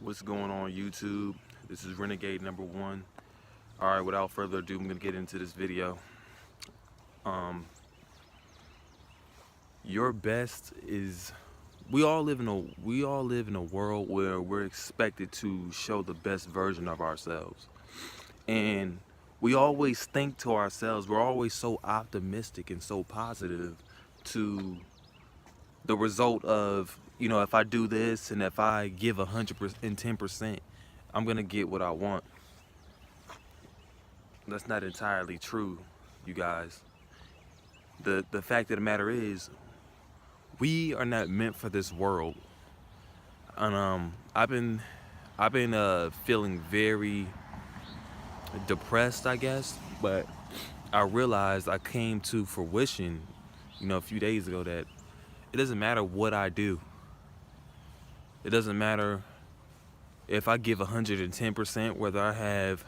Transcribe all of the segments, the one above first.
What's going on YouTube? This is Renegade #1. Alright, without further ado, I'm gonna get into this video. Your best is we all live in a world where we're expected to show the best version of ourselves. And we always think to ourselves, we're always so optimistic and so positive to the result of, if I do this and if I give 110%, I'm gonna get what I want. That's not entirely true, you guys. The fact of the matter is, we are not meant for this world. And I've been feeling very depressed, I guess, but I realized I came to fruition, a few days ago, that it doesn't matter what I do. It doesn't matter if I give 110%, whether I have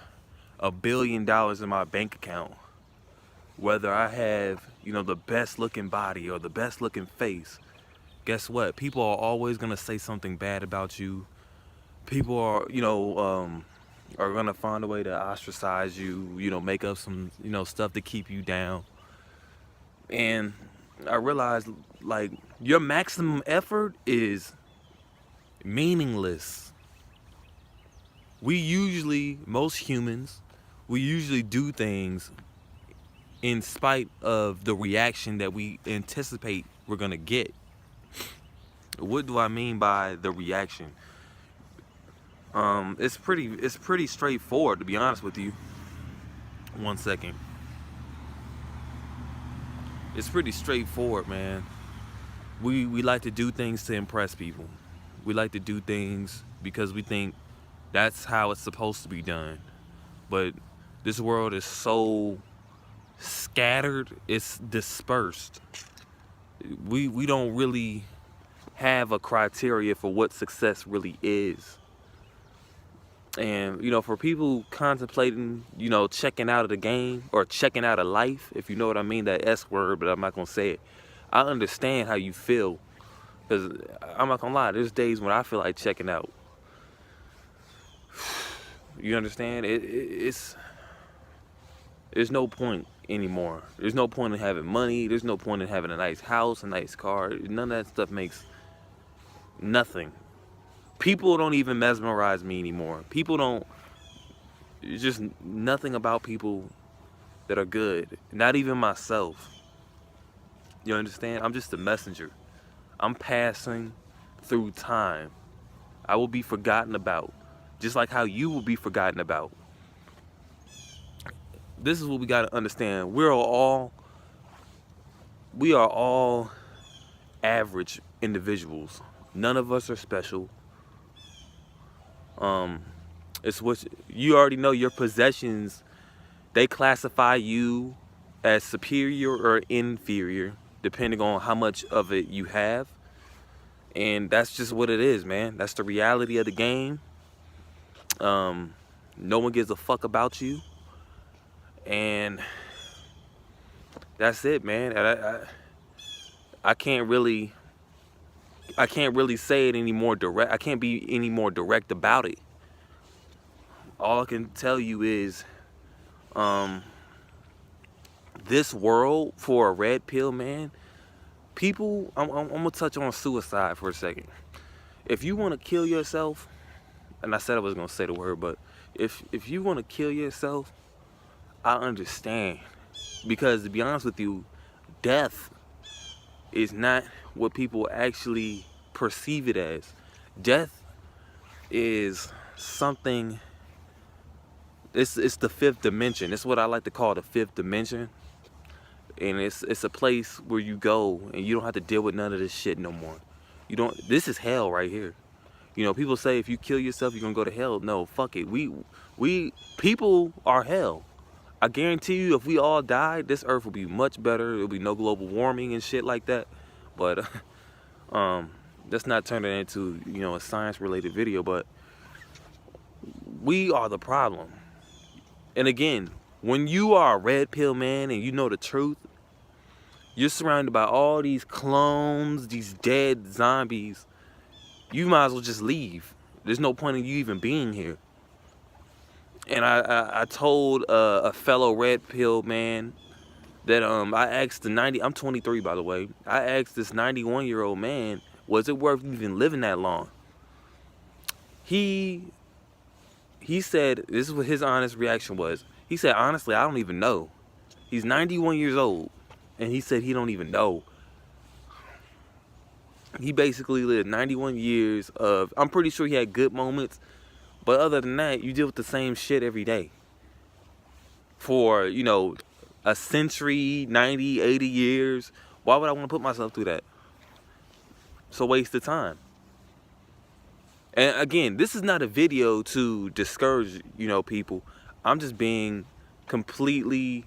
$1 billion in my bank account, whether I have, the best looking body or the best looking face. Guess what? People are always gonna say something bad about you. People are, are gonna find a way to ostracize you, make up some, stuff to keep you down. And I realized, like, your maximum effort is meaningless. Most humans, we usually do things in spite of the reaction that we anticipate we're gonna get. What do I mean by the reaction? It's pretty straightforward, to be honest with you. One second. It's pretty straightforward, man. We like to do things to impress people. We like to do things because we think that's how it's supposed to be done. But this world is so scattered, it's dispersed. We don't really have a criteria for what success really is. And, for people contemplating, checking out of the game or checking out of life, if you know what I mean, that S word, but I'm not going to say it. I understand how you feel, because I'm not going to lie, there's days when I feel like checking out. You understand? There's no point anymore. There's no point in having money. There's no point in having a nice house, a nice car. None of that stuff makes nothing. People don't even mesmerize me anymore. It's just nothing about people that are good. Not even myself. You understand? I'm just a messenger. I'm passing through time. I will be forgotten about, just like how you will be forgotten about. This is what we got to understand. We are all average individuals. None of us are special. It's what you already know. Your possessions, they classify you as superior or inferior depending on how much of it you have. And that's just what it is, man. That's the reality of the game. No one gives a fuck about you. And that's it, man. I can't really say it any more direct. I can't be any more direct about it. All I can tell you is, this world, for a red pill man, people, I'm gonna touch on suicide for a second. If you want to kill yourself, and I said I was gonna say the word, but if you want to kill yourself, I understand. Because to be honest with you, death is not what people actually perceive it as. Death is something, it's the fifth dimension. It's what I like to call the fifth dimension. And it's a place where you go and you don't have to deal with none of this shit no more. This is hell right here. People say if you kill yourself, you're gonna go to hell. No, fuck it. People are hell. I guarantee you, if we all died, this earth will be much better. There'll be no global warming and shit like that. But let's not turn it into, a science-related video. But we are the problem. And again, when you are a red pill man and you know the truth, you're surrounded by all these clones, these dead zombies. You might as well just leave. There's no point in you even being here. And I told a fellow red pill man that I asked I'm 23 by the way. I asked this 91-year-old man, was it worth even living that long? He said, this is what his honest reaction was. He said, honestly, I don't even know. He's 91 years old, and he said he don't even know. He basically lived 91 years of, I'm pretty sure he had good moments, but other than that, you deal with the same shit every day. For, you know, a century, 90, 80 years, why would I want to put myself through that? It's a waste of time. And again, this is not a video to discourage, you know, people. I'm just being completely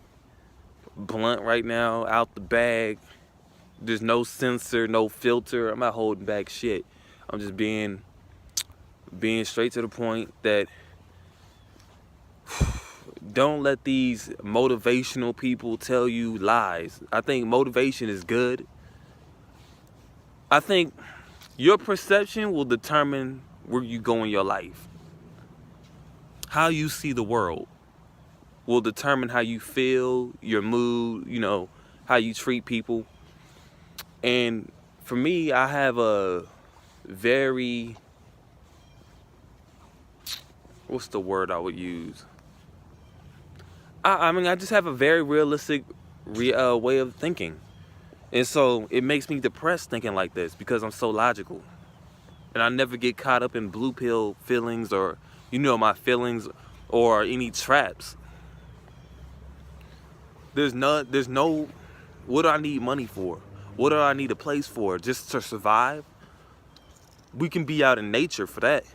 blunt right now, out the bag. There's no censor, no filter. I'm not holding back shit. I'm just being straight to the point that don't let these motivational people tell you lies. I think motivation is good. I think your perception will determine where you go in your life. How you see the world will determine how you feel, your mood, you know, how you treat people. And for me, I have a very, what's the word I would use? I mean, I just have a very realistic way of thinking. And so it makes me depressed thinking like this because I'm so logical. And I never get caught up in blue pill feelings or, you know, my feelings or any traps. There's no, what do I need money for? What do I need a place for? Just to survive? We can be out in nature for that.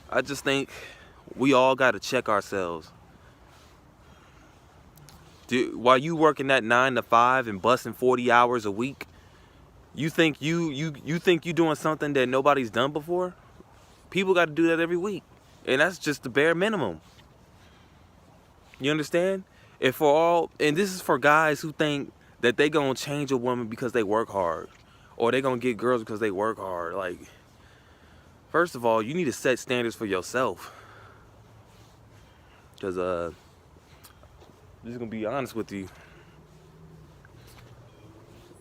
I just think we all got to check ourselves. While you working that 9 to 5 and busting 40 hours a week, you think you think you doing something that nobody's done before? People got to do that every week, and that's just the bare minimum. You understand? And this is for guys who think that they gonna change a woman because they work hard, or they gonna get girls because they work hard. Like, first of all, you need to set standards for yourself. Cause I'm just gonna be honest with you.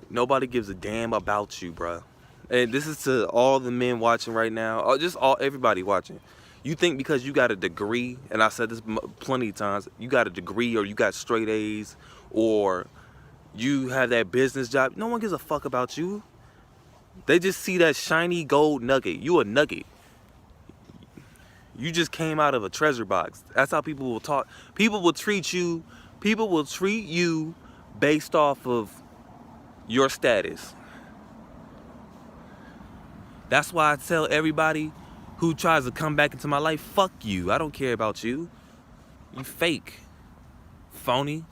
Nobody gives a damn about you, bruh. And this is to all the men watching right now, or just everybody watching. You think because you got a degree, and I said this plenty of times, you got a degree or you got straight A's or you have that business job, no one gives a fuck about you. They just see that shiny gold nugget. You a nugget. You just came out of a treasure box. That's how people will talk. People will treat you based off of your status. That's why I tell everybody who tries to come back into my life, fuck you. I don't care about you. You fake. Phony.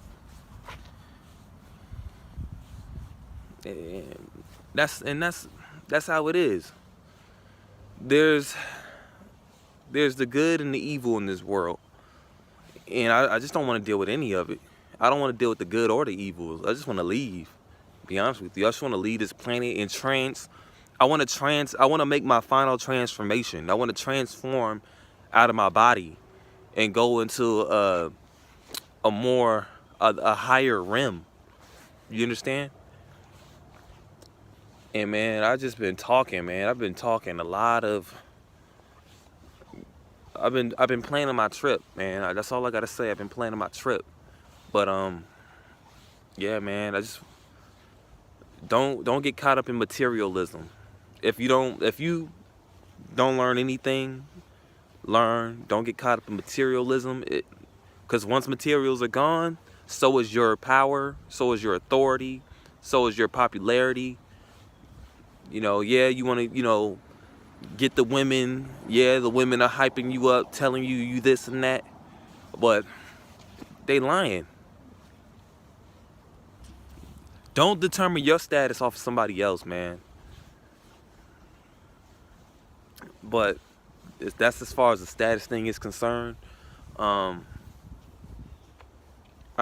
And that's how it is. There's the good and the evil in this world. And I just don't want to deal with any of it. I don't want to deal with the good or the evil. I just want to leave. Be honest with you. I just want to leave this planet in trance. I want to make my final transformation. I want to transform out of my body and go into a higher realm. You understand? And man, I've just been talking, man. I've been talking a lot of. I've been planning my trip, man. That's all I gotta say. I've been planning my trip, but yeah, man. I just don't get caught up in materialism. If you don't learn anything, don't get caught up in materialism. Because once materials are gone, so is your power, so is your authority, so is your popularity. You know, yeah, you want to, you know, get the women. Yeah, the women are hyping you up, telling you this and that, but they lying. Don't determine your status off of somebody else, man. But that's as far as the status thing is concerned. I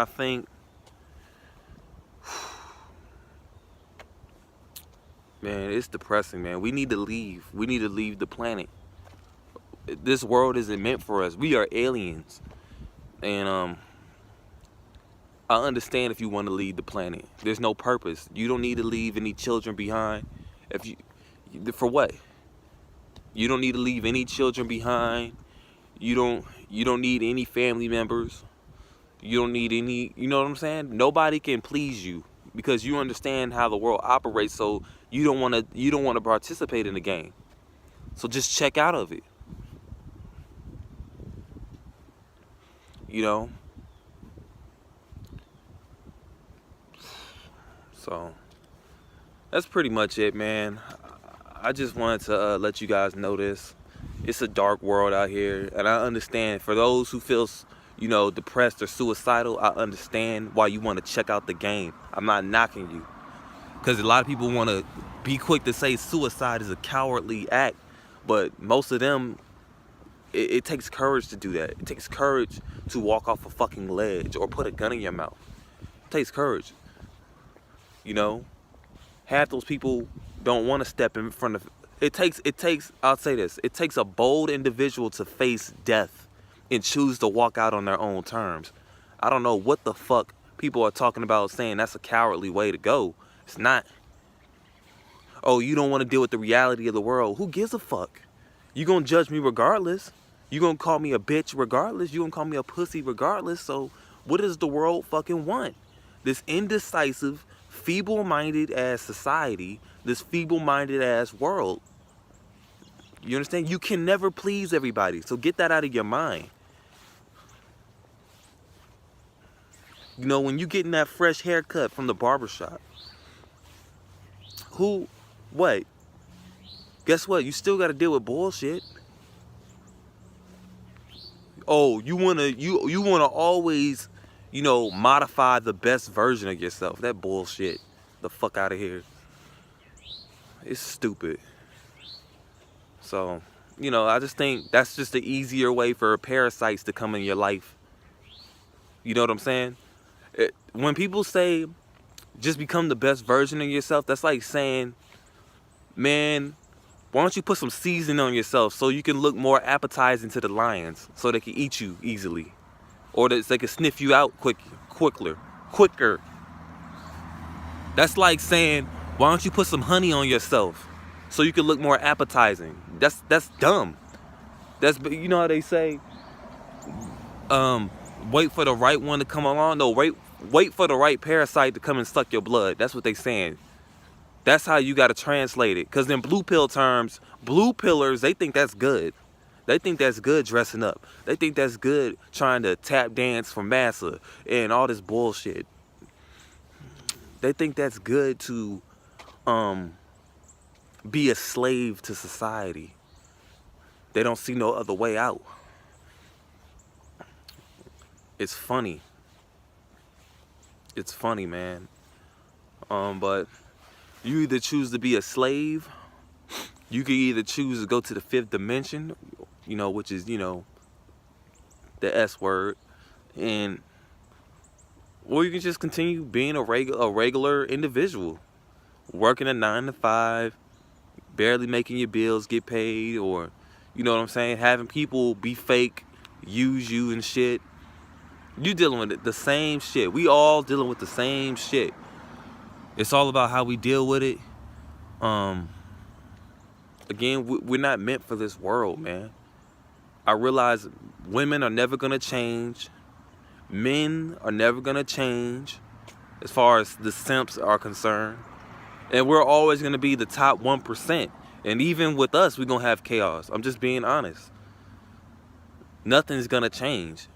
think, Man, it's depressing, man. We need to leave. We need to leave the planet. This world isn't meant for us. We are aliens. And I understand if you want to leave the planet. There's no purpose. You don't need to leave any children behind. For what? You don't need to leave any children behind. You don't need any family members. You don't need any, you know what I'm saying? Nobody can please you because you understand how the world operates, so you don't want to participate in the game. So just check out of it. You know? So that's pretty much it, man. I just wanted to let you guys know this. It's a dark world out here, and I understand for those who feel, you know, depressed or suicidal, I understand why you want to check out the game. I'm not knocking you, because a lot of people want to be quick to say suicide is a cowardly act, but most of them, it takes courage to do that. It takes courage to walk off a fucking ledge or put a gun in your mouth. It takes courage. You know, half those people don't want to step in front of. It takes. I'll say this. It takes a bold individual to face death and choose to walk out on their own terms. I don't know what the fuck people are talking about saying that's a cowardly way to go. It's not. Oh, you don't want to deal with the reality of the world. Who gives a fuck? You gonna judge me regardless. You gonna call me a bitch regardless. You gonna call me a pussy regardless. So what does the world fucking want? This indecisive, feeble-minded ass society, this feeble-minded ass world. You understand? You can never please everybody. So get that out of your mind. You know, when you getting that fresh haircut from the barbershop, what? Guess what? You still got to deal with bullshit. Oh, you wanna always, you know, modify the best version of yourself. That bullshit. The fuck out of here. It's stupid. So, you know, I just think that's just the easier way for parasites to come in your life. You know what I'm saying? When people say just become the best version of yourself, that's like saying, man, why don't you put some seasoning on yourself so you can look more appetizing to the lions so they can eat you easily, or that they can sniff you out quicker. That's like saying, why don't you put some honey on yourself so you can look more appetizing? That's dumb. That's, you know how they say, wait for the right one to come along. No, wait for the right parasite to come and suck your blood. That's what they saying. That's how you got to translate it. Because in blue pill terms, blue pillars, they think that's good. They think that's good dressing up. They think that's good trying to tap dance for massa and all this bullshit. They think that's good to be a slave to society. They don't see no other way out. It's funny. It's funny, man. But you either choose to be a slave, you can either choose to go to the fifth dimension, you know, which is, you know, the S word, or you can just continue being a regular individual, working a 9 to 5, barely making your bills get paid, or, you know what I'm saying, having people be fake, use you and shit. You dealing with the same shit. We all dealing with the same shit. It's all about how we deal with it. Again, we're not meant for this world, man. I realize women are never gonna change. Men are never gonna change as far as the simps are concerned. And we're always gonna be the top 1%. And even with us, we're gonna have chaos. I'm just being honest. Nothing's gonna change.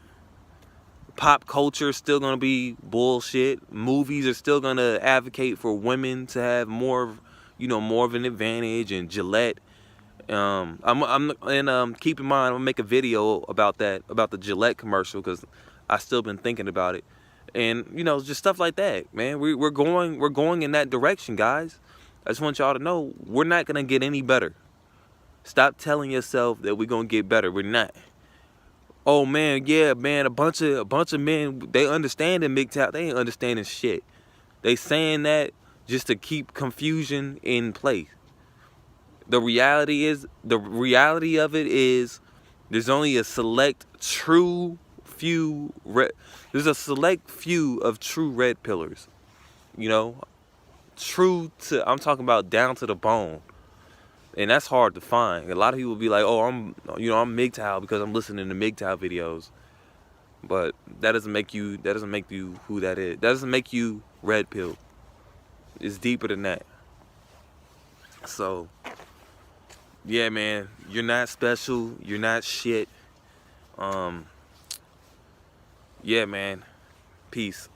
Pop culture is still gonna be bullshit. Movies are still gonna advocate for women to have more of an advantage. And Gillette. Keep in mind, I'm gonna make a video about the Gillette commercial, because I still been thinking about it. And you know, just stuff like that, man. We're going in that direction, guys. I just want y'all to know we're not gonna get any better. Stop telling yourself that we're gonna get better. We're not. Oh man, yeah, man, a bunch of men, they understand in MGTOW, they ain't understanding shit. They saying that just to keep confusion in place. The reality of it is there's only a select there's a select few of true red pillars. You know, I'm talking about down to the bone. And that's hard to find. A lot of people be like, "Oh, I'm MGTOW because I'm listening to MGTOW videos." But that doesn't make you who that is. That doesn't make you red pill. It's deeper than that. So, yeah, man, you're not special. You're not shit. Yeah, man. Peace.